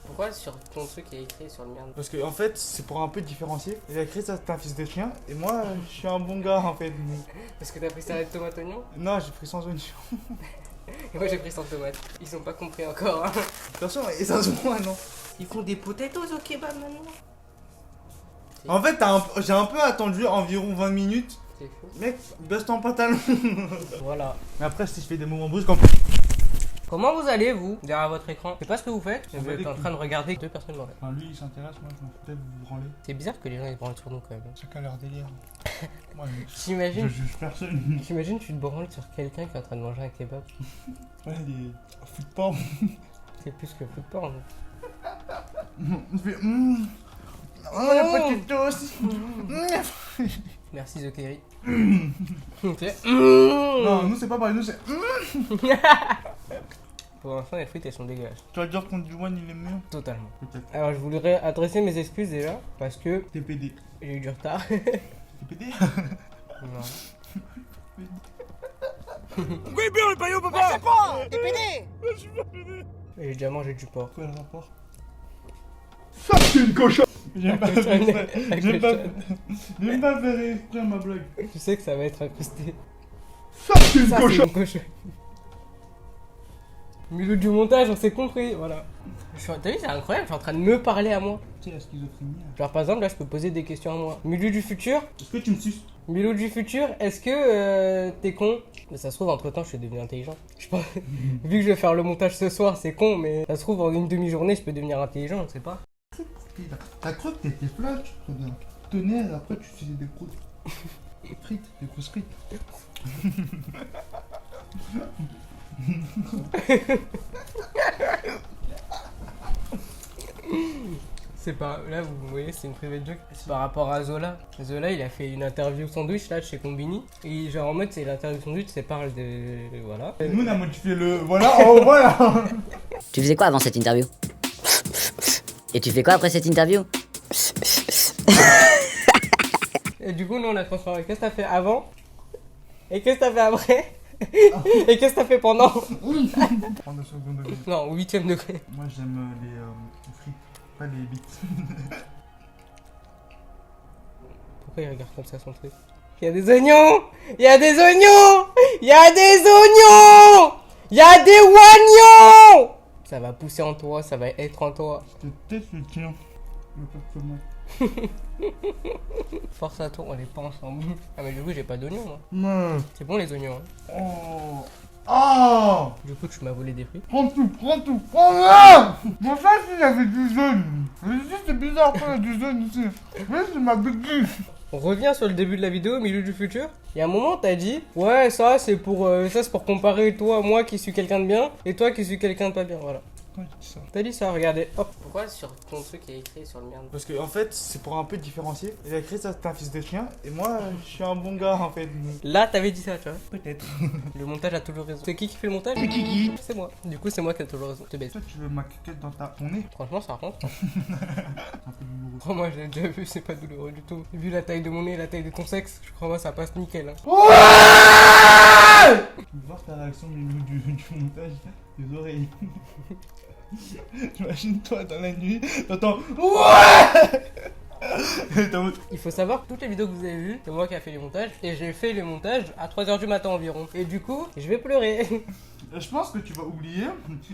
Pourquoi sur ton truc il y a écrit sur le mien? Parce que en fait, c'est pour un peu différencier. Il a écrit ça, t'es un fils de chien. Et moi, je suis un bon gars en fait. Parce que t'as pris salade tomate oignon? Non, j'ai pris sans oignon. Et moi j'ai pris sans tomate. Ils ont pas compris encore. Hein. Attention, et ça se voit, non? Ils font des potatoes au kebab maintenant. En fait, j'ai un peu attendu environ 20 minutes. C'est fou. Mec, baisse ton pantalon. Voilà. Mais après, si je fais des mouvements brusques, en fait. Comment vous allez vous derrière votre écran? Je sais pas ce que vous faites, mais On vous va êtes en les train de regarder deux personnes dans Enfin, lui, il s'intéresse, moi, je m'en fous peut-être vous branler. C'est bizarre que les gens ils se branlent sur nous quand même. Chacun leur délire. Moi, je J'imagine. juge personne. J'imagine tu te branles sur quelqu'un qui est en train de manger un kebab. Ouais, des foot porn. C'est plus que foot porn. On fait oh, la potatoes. Merci The Kerry. Non, nous, c'est pas pareil, nous, c'est. Pour l'instant les frites elles sont dégueulasses. Tu vas dire qu'on du one, il est mieux. Totalement. Peut-être. Alors je voudrais adresser mes excuses déjà parce que TPD. j'ai eu du retard. TPD. Non. Oui, bien, le paillot, papa. C'est pas TPD. Et j'ai déjà mangé du porc. Quoi le rapport? Ça, c'est une cochonne. J'aime pas faire La J'aime pas cochonne. faire exprès ma blague. Tu sais que ça va être incrusté. Ça, c'est une Ça c'est cochonne. une cochonne. Milieu du montage, on s'est compris, voilà. T'as vu, c'est incroyable, je suis en train de me parler à moi. Tu sais, la schizophrénie. Genre par exemple, là je peux poser des questions à moi. Milieu du futur, Est-ce que tu me suces? Milieu du futur, est-ce que t'es con? Mais ça se trouve, entre temps, je suis devenu intelligent. Je pense, vu que je vais faire le montage ce soir, c'est con, mais ça se trouve, en une demi-journée, je peux devenir intelligent, on sait pas. T'as cru que t'étais flat, tu tenais, après tu faisais des grosses frites, des grosses frites. C'est pas. Là, vous voyez, c'est une private joke. C'est par rapport à Zola. Zola, il a fait une interview sandwich là chez Combini. Et genre en mode, c'est l'interview sandwich, c'est parle de. Voilà. Nous on a modifié le. Voilà, oh voilà. Tu faisais quoi avant cette interview? Et tu fais quoi après cette interview? Et du coup, nous on a transformé. Qu'est-ce que t'as fait avant? Et qu'est-ce que t'as fait après? Et qu'est-ce que t'as fait pendant? 32 secondes de vie. Non, au 8ème degré. Moi j'aime les frites, pas les bites. Pourquoi il regarde comme ça son truc? Il y a des oignons! Il y a des oignons! Il y a des oignons! Il y a des oignons! Ça va pousser en toi, ça va être en toi. Je te teste le tien. Le pas comment. Force à toi, on est pas ensemble. Ah mais du coup j'ai pas d'oignons moi. Non. C'est bon les oignons hein. Oh. Oh. Du coup tu m'as volé des fruits. Prends tout, prends-le. Bon ça si il y avait du jaune. Mais ici c'est bizarre quand il y a du jaune ici. Mais c'est ma bêtise. On revient sur le début de la vidéo, au milieu du futur. Il y a un moment t'as dit ouais ça c'est pour comparer toi, moi qui suis quelqu'un de bien et toi qui suis quelqu'un de pas bien, voilà. Quand je dis ça. T'as dit ça, regardez, hop. Pourquoi sur ton truc il y a écrit sur le mien? Parce que en fait c'est pour un peu différencier. Il a écrit ça, t'es un fils de chien. Et moi je suis un bon gars en fait. Là t'avais dit ça tu vois. Peut-être. Le montage a toujours raison. C'est qui fait le montage? C'est qui? C'est moi. Du coup c'est moi qui a toujours raison. Je te baisse. Toi tu veux ma queue dans ton nez? Franchement ça rentre. Hein. C'est un peu douloureux. Oh, moi j'ai déjà vu, c'est pas douloureux du tout. Vu la taille de mon nez, la taille de ton sexe, je crois moi ça passe nickel. Hein. Je veux voir ta réaction au milieu du montage des oreilles. J'imagine toi dans la nuit, t'entends ouais. Il faut savoir que toutes les vidéos que vous avez vues, c'est moi qui a fait les montages. Et j'ai fait les montages à 3h du matin environ. Et du coup, je vais pleurer. Je pense que tu vas oublier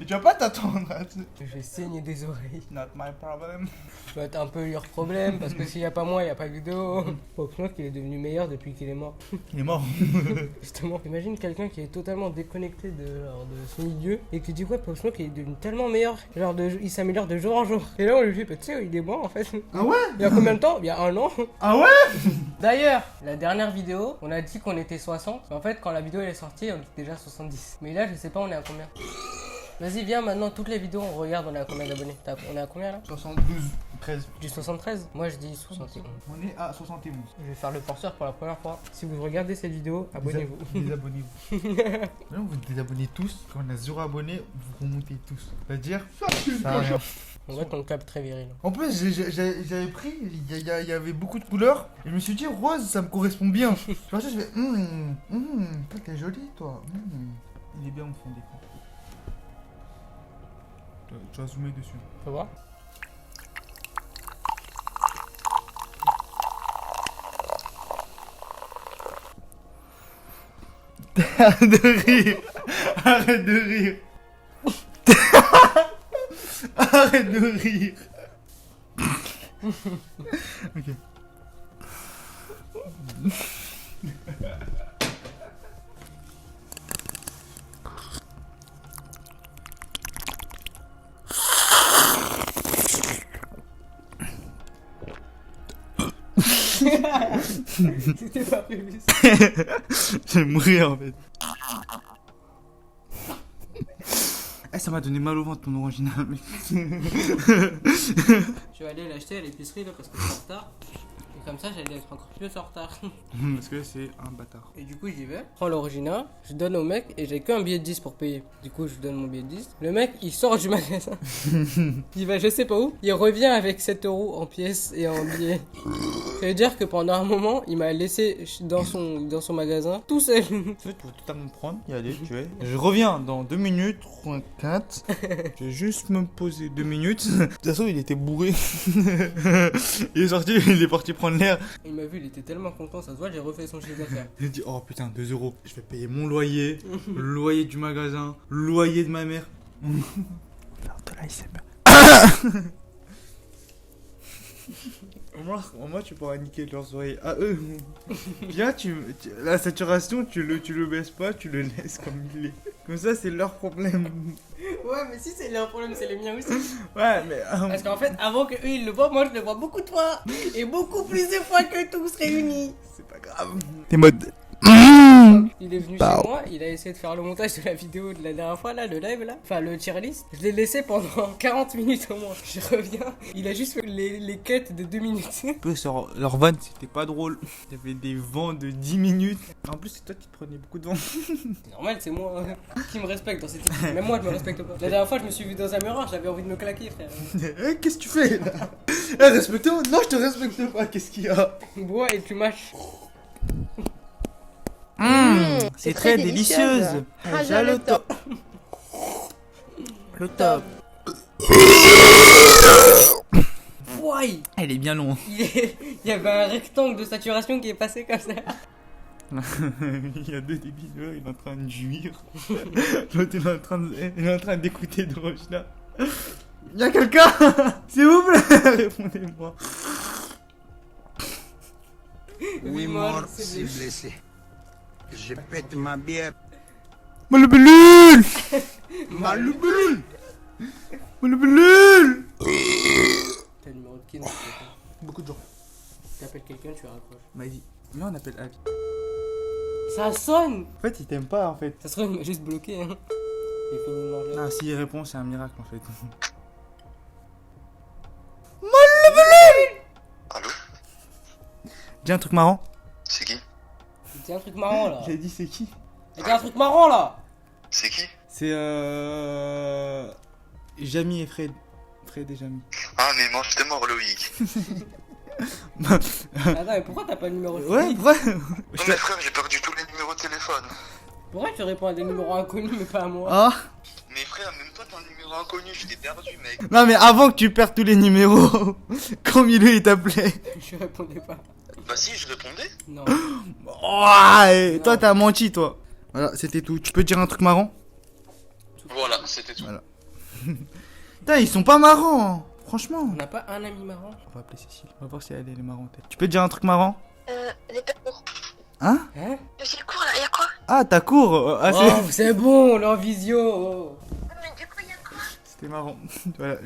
et tu vas pas t'attendre à ça. Je vais saigner des oreilles. Not my problem. Ça va être un peu leur problème parce que s'il y a pas moi, il y a pas de vidéo. Pop Smoke il est devenu meilleur depuis qu'il est mort. Il est mort. Justement, imagine quelqu'un qui est totalement déconnecté de son milieu et qui dit ouais Pop Smoke il est devenu tellement meilleur. Genre il s'améliore de jour en jour. Et là on lui dit bah, tu sais il est mort en fait. Ah ouais? Il y a combien de temps? Il y a 1 an. Ah ouais? D'ailleurs, la dernière vidéo, on a dit qu'on était 60. En fait, quand la vidéo elle est sortie, on était déjà 70. Mais là, je sais pas, on est à combien? Vas-y, viens maintenant, toutes les vidéos, on regarde, on est à combien d'abonnés? On est à combien là? 72, 13. Du 73? Moi, je dis 71. On est à 71. Je vais faire le forceur pour la première fois. Si vous regardez cette vidéo, abonnez-vous. Désabonnez-vous. Maintenant, vous désabonnez tous. Quand on a 0 abonnés, vous remontez tous. C'est-à-dire, ça a rien. On voit ton cap très viril. En plus, j'avais pris, il y avait beaucoup de couleurs. Et je me suis dit, rose, ça me correspond bien. Je pensais, je fais, toi, t'es jolie, toi. Il est bien au fond des coups. Tu vas zoomer dessus. Faut voir. Arrête de rire. Arrête de rire. Arrête de rire. Ok. C'était pas prévu. Je vais mourir en fait. Eh, ça m'a donné mal au ventre ton original, mec. Je vais aller l'acheter à l'épicerie là parce que je suis en retard. Et comme ça, j'allais être encore plus en retard. Parce que c'est un bâtard. Et du coup, j'y vais. Je prends l'original, je donne au mec et j'ai qu'un billet de 10 pour payer. Du coup, je lui donne mon billet de 10. Le mec, il sort du magasin. Il va je sais pas où. Il revient avec 7 euros en pièces et en billets. Ça veut dire que pendant un moment, il m'a laissé dans son magasin tout seul. Tu peux totalement prendre, y aller, tu es. Je reviens dans 2 minutes, 4. Je vais juste me poser 2 minutes. De toute façon, il était bourré. Il est sorti, il est parti prendre l'air. Il m'a vu, il était tellement content, ça se voit, j'ai refait son chiffre d'affaires. Il a dit, oh putain, 2 euros. Je vais payer mon loyer, le loyer du magasin, le loyer de ma mère. Alors, de là, il s'est moi, tu pourras niquer leurs oreilles à eux. Viens, la saturation, tu le baisses pas, tu le laisses comme il est. Comme ça, c'est leur problème. Ouais, mais si c'est leur problème, c'est le mien aussi. Ouais, mais. Parce qu'en fait, avant que eux ils le voient, moi je le vois beaucoup de fois. Et beaucoup plus de fois que tous réunis. C'est pas grave. T'es mode. Il est venu chez moi, il a essayé de faire le montage de la vidéo de la dernière fois, là, le live là. Enfin, le tier list. Je l'ai laissé pendant 40 minutes au moins. Je reviens, il a juste fait les cuts de 2 minutes. Peu sur leur van, c'était pas drôle. Il y avait des vents de 10 minutes. En plus, c'est toi qui te prenais beaucoup de vent. C'est normal, c'est moi qui me respecte dans cette équipe. Même moi, je me respecte pas. La dernière fois, je me suis vu dans un miroir, j'avais envie de me claquer, frère. Qu'est-ce que tu fais là? Respecte-moi. Non, je te respecte pas. Qu'est-ce qu'il y a? Bois et tu mâches. C'est très délicieuse. Raja le top. Le top. Wouai. Elle est bien longue. Il y avait un rectangle de saturation qui est passé comme ça. Il y a deux débiles, là, il est en train de jouir. L'autre il est en train d'écouter de Rochna. Il y a quelqu'un. S'il vous plaît, répondez-moi. Oui, mort, c'est blessé. Je pète ma bière. Malubulul. Malubulul. Malubulul. T'as le numéro de qui? Beaucoup de gens. T'appelles quelqu'un, tu raccroches. M'a dit, viens on appelle Abby. Ça sonne. En fait, il t'aime pas en fait. Ça se trouve, il m'a juste bloqué. Hein. J'ai fini de manger. Non, s'il répond, c'est un miracle en fait. Allô? Dis un truc marrant. C'est qui? Dis un truc marrant là. J'ai dit c'est qui? Dis un truc marrant là. C'est qui? C'est Jamy et Fred. Fred et Jamy. Ah mais mange tes morts Loïc. Attends, mais pourquoi t'as pas le numéro de Ouais, Philippe? ouais. Non mais frère, j'ai perdu tous les numéros de téléphone. Pourquoi tu réponds à des numéros inconnus mais pas à moi? Ah. Mais frère, même toi t'as un numéro inconnu, je t'ai perdu mec. Non mais avant que tu perdes tous les numéros, quand Milou il t'appelait. Je répondais pas. Bah si, je répondais. Non. Oh, et toi t'as menti toi. Voilà, c'était tout. Tu peux dire un truc marrant? Voilà, c'était tout. Voilà. Putain, ils sont pas marrants, hein. Franchement. On n'a pas un ami marrant? On va appeler Cécile. On va voir si elle est marrante. Tu peux dire un truc marrant? Les cours. Hein? Hein? J'ai le cours là, y'a quoi? Ah, ta cour. Ah, Oh, c'est bon, on est en visio. Oh. Mais du coup, y'a quoi? C'était marrant. Voilà,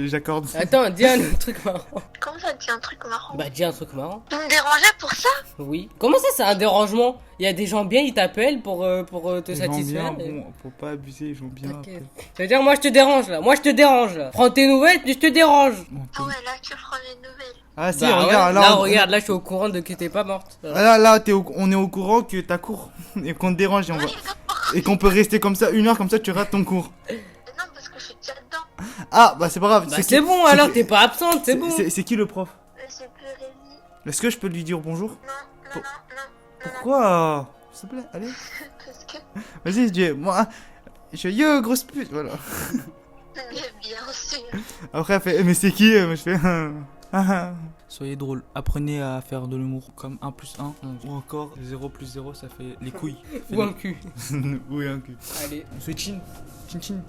j'accorde. Attends, dis un autre truc marrant. Comment ça, dis un truc marrant? Bah, dis un truc marrant. Tu me dérangeais pour ça? Oui. Comment ça, c'est un dérangement? Il y a des gens bien, ils t'appellent pour te Ils vont satisfaire. bien, bon, faut pas abuser, ils vont bien. Ok. Après. Ça veut dire, moi je te dérange là. Moi je te dérange là. Prends tes nouvelles, je te dérange. Bon, Ah ouais, là, tu prends les nouvelles. Ah si, Bah ouais, regarde, là, on- regarde, là je suis au courant de que t'es pas morte. Là, on est au courant que ta cour et qu'on te dérange et, Oui, et qu'on peut rester comme ça 1 heure, comme ça tu rates ton cours. non, parce que je suis déjà dedans. Ah, bah c'est pas grave. Bah qui- c'est bon c'est alors, qui- t'es pas absente, c'est bon. C'est qui le prof? C'est plus Rémi. Est-ce que je peux lui dire bonjour? Non, non, Pour- non, non, non, Pourquoi? S'il te plaît, allez. non, parce que... Vas-y, dis moi. Je suis yo, grosse pute, voilà. Non, Mais bien sûr. Après, elle fait, mais c'est qui? Moi, je fais, Soyez drôle, apprenez à faire de l'humour comme 1 plus 1, ou encore 0 plus 0, ça fait les couilles. Ou un cul. Oui, un cul. Allez. On se fait chin, chin chin.